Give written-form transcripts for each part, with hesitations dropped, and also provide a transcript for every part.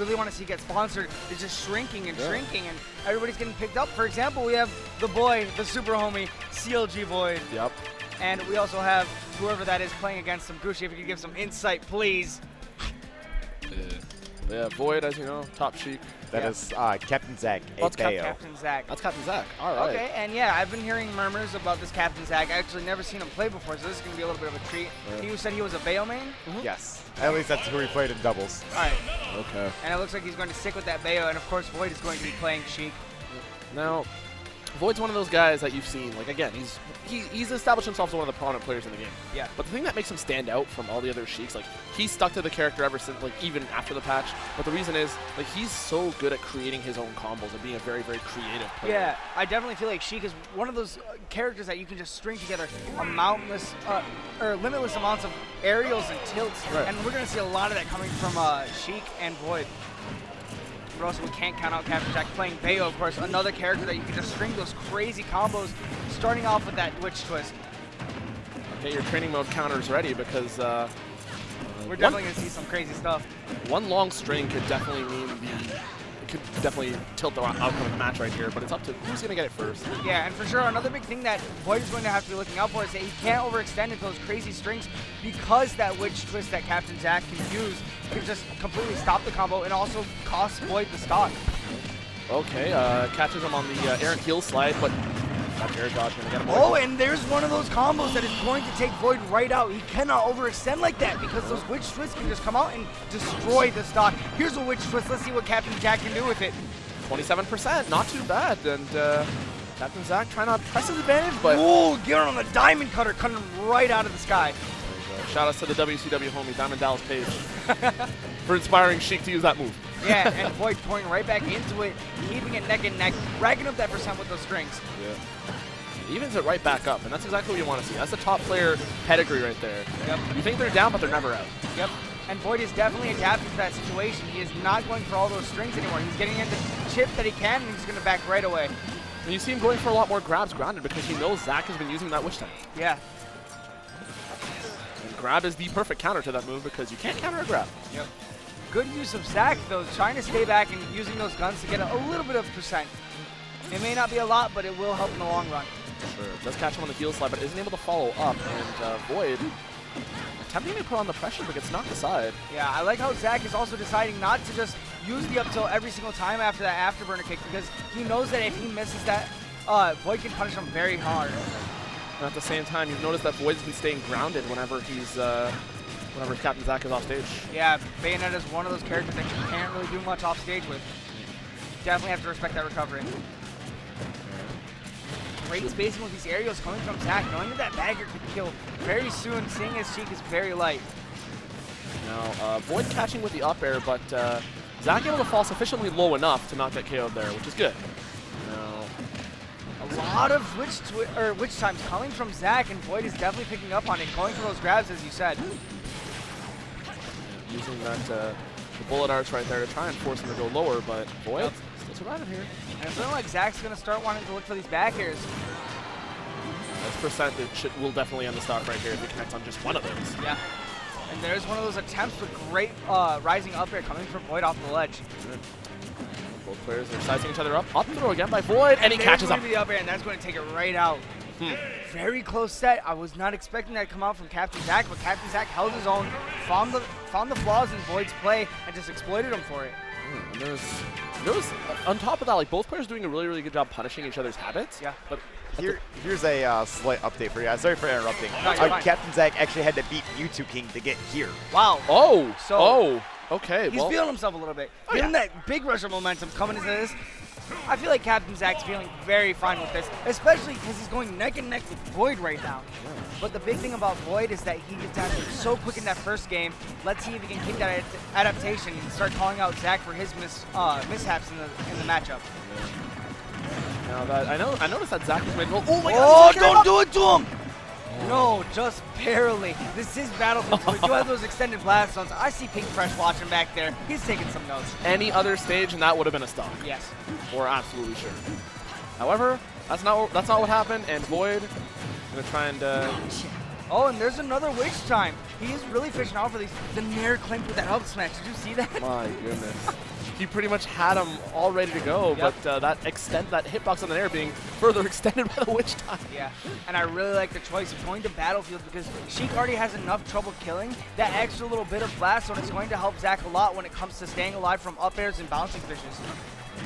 really want to see get sponsored is just shrinking and shrinking, and everybody's getting picked up. For example, we have the boy, the super homie, CLG VoiD. Yep. And we also have whoever that is playing against some Gooshi. If you could give some insight, please. Yeah, VoiD, as you know, top Sheik. That is Captain Zack, That's Captain Zack. That's Captain Zack. All right. Okay, and yeah, I've been hearing murmurs about this Captain Zack. I actually never seen him play before, so this is going to be a little bit of a treat. You said he was a Bayo main? Yes. At least that's who he played in doubles. All right. Okay. And it looks like he's going to stick with that Bayo, and of course VoiD is going to be playing Sheik. Now, VoiD's one of those guys that you've seen. Like, again, he's established himself as one of the prominent players in the game. Yeah. But the thing that makes him stand out from all the other Sheiks, like, he's stuck to the character ever since, like, even after the patch. But the reason is, like, he's so good at creating his own combos and being a very, very creative player. Yeah, I definitely feel like Sheik is one of those characters that you can just string together a limitless amounts of aerials and tilts. Right. And we're going to see a lot of that coming from Sheik and VoiD. But also, we can't count out Captain Zack playing Bayo, of course, another character that you can just string those crazy combos, starting off with that Witch Twist. Get your training mode counters ready because we're definitely going to see some crazy stuff. One long string could definitely mean could definitely tilt the outcome of the match right here, but it's up to who's going to get it first. Yeah, and for sure, another big thing that VoiD is going to have to be looking out for is that he can't overextend into those crazy strings because that Witch Twist that Captain Zack can use can just completely stop the combo and also cost VoiD the stock. Okay, catches him on the errant heel slide, but that air dodge going to get him. Oh, and there's one of those combos that is going to take VoiD right out. He cannot overextend like that because those Witch Twists can just come out and destroy the stock. Here's a Witch Twist. Let's see what Captain Zack can do with it. 27%, not too bad. And Captain Zack trying to press his advantage, but... Oh, get on the Diamond Cutter, cutting him right out of the sky. Shout outs to the WCW homie, Diamond Dallas Page, for inspiring Sheik to use that move. Yeah, and VoiD pouring right back into it, keeping it neck and neck, racking up that percent with those strings. Yeah. Evens it right back up, and that's exactly what you want to see. That's the top player pedigree right there. Yep. You think they're down, but they're never out. Yep. And VoiD is definitely adapting to that situation. He is not going for all those strings anymore. He's getting into chip that he can, and he's going to back right away. And you see him going for a lot more grabs grounded because he knows Zack has been using that Witch Time. Yeah. And grab is the perfect counter to that move because you can't counter a grab. Yep. Good use of Zack, though, trying to stay back and using those guns to get a little bit of percent. It may not be a lot, but it will help in the long run. Sure. Does catch him on the heel slide, but isn't able to follow up. And VoiD attempting to put on the pressure, but gets knocked aside. Yeah, I like how Zack is also deciding not to just use the up tilt every single time after that afterburner kick because he knows that if he misses that, VoiD can punish him very hard. And at the same time, you've noticed that VoiD's been staying grounded whenever he's whenever Captain Zack is off stage. Yeah, Bayonetta is one of those characters that you can't really do much off stage with. Definitely have to respect that recovery. Great spacing with these aerials coming from Zack, knowing that that bagger could kill very soon, seeing as Sheik is very light. Now, VoiD catching with the up air, but Zack able to fall sufficiently low enough to not get KO'd there, which is good. Now, a lot of witch times coming from Zack, and VoiD is definitely picking up on it, going for those grabs, as you said. Using that the bullet arts right there to try and force him to go lower, but VoiD still surviving here. And it's looking like Zack's going to start wanting to look for these back airs. This percentage will definitely end the stock right here if he connects on just one of those. Yeah. And there's one of those attempts with great rising up air coming from VoiD off the ledge. Good. Both players are sizing each other up. Up throw again by VoiD, and he catches up. The up air, and that's going to take it right out. Very close set. I was not expecting that to come out from Captain Zack, but Captain Zack held his own, found the flaws in VoiD's play, and just exploited him for it. And there's on top of that, like both players doing a really, really good job punishing each other's habits. Yeah. But here's a slight update for you. Sorry for interrupting. No, you're fine. Captain Zack actually had to beat Mewtwo King to get here. Wow. Oh. Okay. He's feeling himself a little bit. Getting that big rush of momentum coming into this. I feel like Captain Zack's feeling very fine with this, especially because he's going neck and neck with VoiD right now. But the big thing about VoiD is that he gets out so quick in that first game. Let's see if he can keep that adaptation and start calling out Zack for his mishaps in the matchup. Now that I noticed that Zack was made. Oh my God! God! Don't do it to him! No, just barely. This is Battlefield. We do have those extended blast zones. I see Pink Fresh watching back there. He's taking some notes. Any other stage, and that would have been a stock. Yes. We're absolutely sure. However, that's not what happened, and VoiD gonna try and. Oh, and there's another Witch Time. He is really fishing out for these. The Nair claimed with that up smash. Did you see that? My goodness. he pretty much had him all ready to go, Yep. but that hitbox on the air being further extended by the witch time. Yeah, and I really like the choice of going to Battlefield because Sheik already has enough trouble killing. That extra little bit of blast zone is going to help Zack a lot when it comes to staying alive from up airs and bouncing fishes.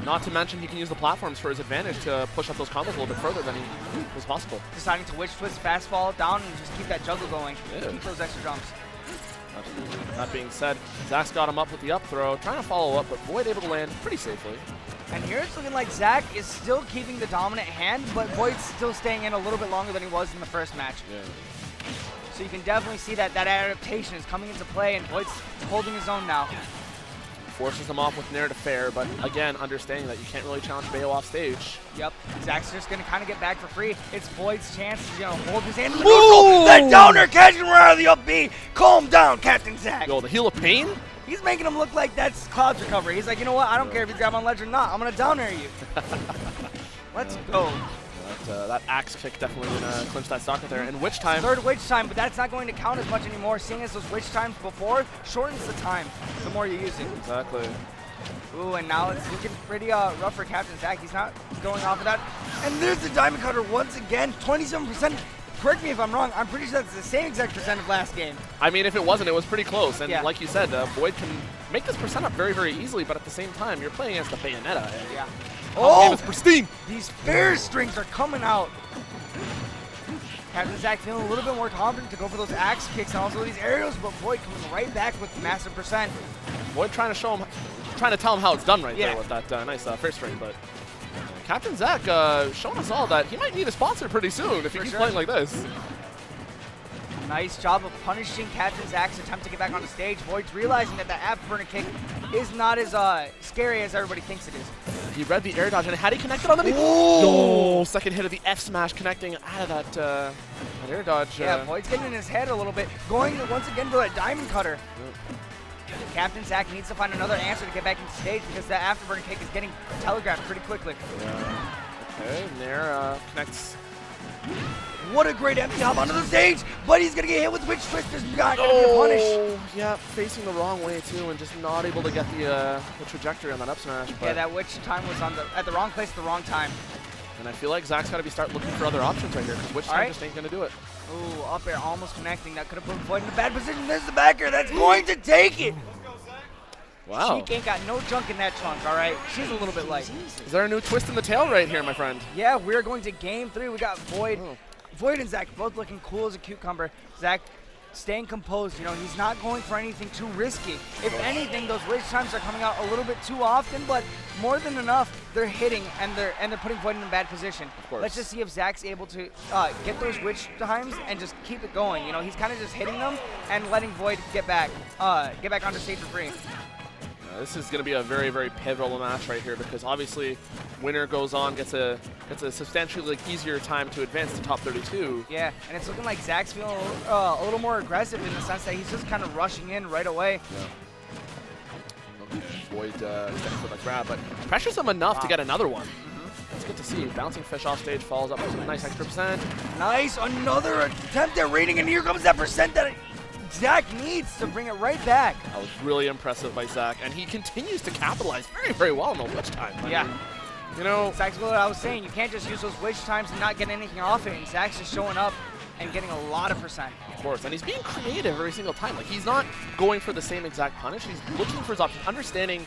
Not to mention he can use the platforms for his advantage to push up those combos a little bit further than he was possible. Deciding to witch twist, fast fall down, and just keep that juggle going. Yeah. Keep those extra jumps. Absolutely. That being said, Zack's got him up with the up throw, trying to follow up, but VoiD able to land pretty safely. And here it's looking like Zack is still keeping the dominant hand, but VoiD's still staying in a little bit longer than he was in the first match. Yeah. So you can definitely see that adaptation is coming into play, and VoiD's holding his own now. Forces him off with Nair to fair, but again, understanding that you can't really challenge Bayo off stage. Yep, Zack's just going to kind of get back for free. It's VoiD's chance to hold his hand in the neutral. That downer catching him out of the up B. Calm down, Captain Zack. Yo, the heal of pain? He's making him look like that's Cloud's recovery. He's like, you know what? I don't care if you grab on ledge or not. I'm going to down air you. Let's go. That axe kick definitely gonna clinch that stock right there. And witch time. Third witch time, but that's not going to count as much anymore, seeing as those witch times before shortens the time the more you use it. Exactly. Ooh, and now it's looking pretty rough for Captain Zack. He's not going off of that. And there's the Diamond Cutter once again, 27%. Correct me if I'm wrong, I'm pretty sure that's the same exact percent of last game. I mean, if it wasn't, it was pretty close. And Yeah. like you said, VoiD can make this percent up very, very easily, but at the same time, you're playing against the Bayonetta. And Yeah. game is pristine. These fair strings are coming out. Captain Zack feeling a little bit more confident to go for those axe kicks and also these aerials, but VoiD coming right back with massive percent. VoiD trying to show him, trying to tell him how it's done right Yeah. there with that nice first string. But Captain Zack showing us all that he might need a sponsor pretty soon if he For keeps sure. playing like this. Nice job of punishing Captain Zack's attempt to get back on the stage. VoiD's realizing that the afterburner kick is not as scary as everybody thinks it is. He read the air dodge, and had he connected on the knee? Ooh. Oh, second hit of the F smash connecting out of that air dodge. Yeah, VoiD's getting in his head a little bit, going once again for that Diamond Cutter. Captain Zack needs to find another answer to get back into stage because that afterburner kick is getting telegraphed pretty quickly. Okay, and there connects. What a great empty hop onto the stage, but he's going to get hit with Witch Twist. There's not going to be a punish. Oh, yeah, facing the wrong way too, and just not able to get the trajectory on that up smash. But Yeah, that Witch time was at the wrong place at the wrong time. and I feel like Zack's got to start looking for other options right here because Witch time just ain't gonna do it. Ooh, up air almost connecting. That could have put VoiD in a bad position. There's the backer. That's going to take it. Wow. Sheik ain't got no junk in that trunk, all right? She's a little bit light. Is there a new twist in the tail right here, my friend? Yeah, we're going to game 3. We got VoiD. Oh. VoiD and Zack both looking cool as a cucumber. Zack staying composed. You know, he's not going for anything too risky. If anything, those witch times are coming out a little bit too often, but more than enough, they're hitting and they're putting VoiD in a bad position. Of course. Let's just see if Zack's able to get those witch times and just keep it going. You know, he's kind of just hitting them and letting VoiD get back onto stage for free. This is going to be a very, very pivotal match right here because obviously winner goes on, gets a substantially easier time to advance to top 32. Yeah, and it's looking like Zack's feeling a little more aggressive in the sense that he's just kind of rushing in right away. Yeah. VoiD is getting for the grab, but pressures him enough to get another one. It's good to see. Bouncing fish off stage, follows up with some nice extra percent. Nice, another attempt at raiding, and here comes that percent that Zack needs to bring it right back. That was really impressive by Zack, and he continues to capitalize very, very well in the witch time. I mean, you know, Zack's what I was saying. You can't just use those witch times and not get anything off it. And Zack's just showing up and getting a lot of percent. of course, and he's being creative every single time. Like, he's not going for the same exact punish. He's looking for his options, understanding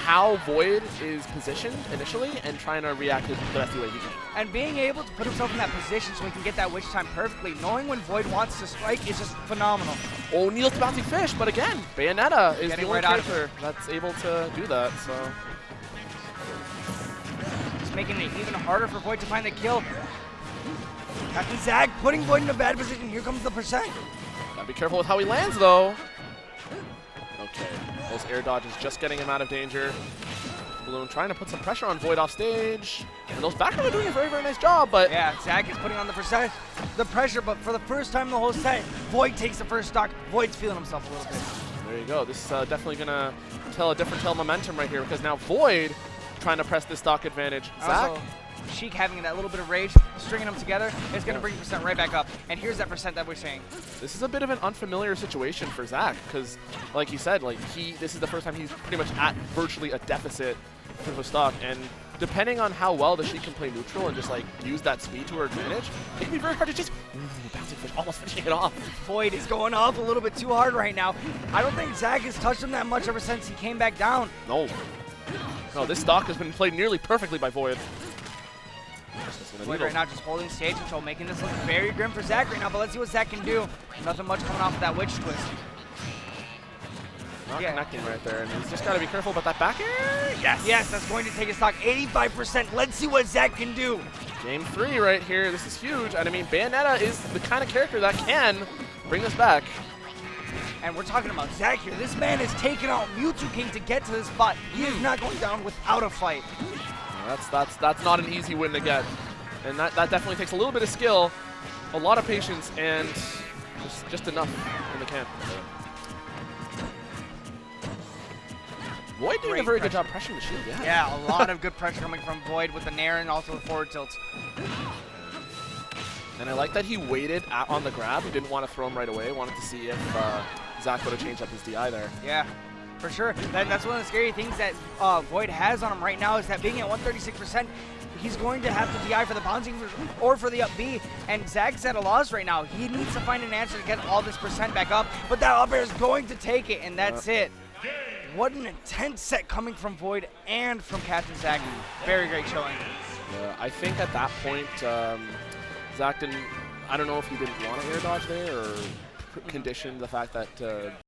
how VoiD is positioned initially and trying to react the best way he can. And being able to put himself in that position so he can get that witch time perfectly, knowing when VoiD wants to strike is just phenomenal. Oh, Neil's the bouncing fish, but again, Bayonetta is Getting the only right out of character that's able to do that, so. It's making it even harder for VoiD to find the kill. Captain Zack putting VoiD in a bad position. Here comes the percent. Gotta be careful with how he lands, though. Okay, those air dodges just getting him out of danger. Balloon trying to put some pressure on VoiD off stage. And those backers are doing a very, very nice job, but Yeah, Zack is putting on the pressure, but for the first time in the whole set, VoiD takes the first stock. VoiD's feeling himself a little bit. there you go. This is definitely gonna tell a different tale of momentum right here because now VoiD trying to press this stock advantage. Zack, Also, Sheik having that little bit of rage, stringing them together, is going to bring percent right back up. And here's that percent that we're seeing. This is a bit of an unfamiliar situation for Zack because, like you said, like this is the first time he's pretty much at virtually a deficit in terms of stock. And depending on how well the Sheik can play neutral and just like use that speed to her advantage, it can be very hard to just bouncing fish, almost finishing it off. VoiD is going off a little bit too hard right now. I don't think Zack has touched him that much ever since he came back down. No, this stock has been played nearly perfectly by VoiD. VoiD right now just holding stage control, making this look very grim for Zack right now, but let's see what Zack can do. Nothing much coming off of that witch twist. Not connecting right there, and he's just got to be careful about that back air. Yes! Yes, that's going to take his stock 85%. Let's see what Zack can do. Game 3 right here. This is huge. And I mean, Bayonetta is the kind of character that can bring this back. And we're talking about Zack here. This man has taken out Mewtwo King to get to this spot. He is not going down without a fight. That's not an easy win to get. And that definitely takes a little bit of skill, a lot of patience, and just enough in the camp. VoiD doing a very good job pressuring the shield, yeah. Yeah, a lot of good pressure coming from VoiD with the Nair and also the forward tilts. And I like that he waited on the grab. He didn't want to throw him right away. Wanted to see if Zack would have changed up his DI there. Yeah, for sure. That's one of the scary things that VoiD has on him right now is that being at 136%, he's going to have to DI for the bouncing or for the up B, and Zack's at a loss right now. He needs to find an answer to get all this percent back up, but that up air is going to take it, and that's it. What an intense set coming from VoiD and from Captain Zack. Very great showing. I think at that point, Zack didn't, I don't know if he didn't want to air dodge there or condition the fact that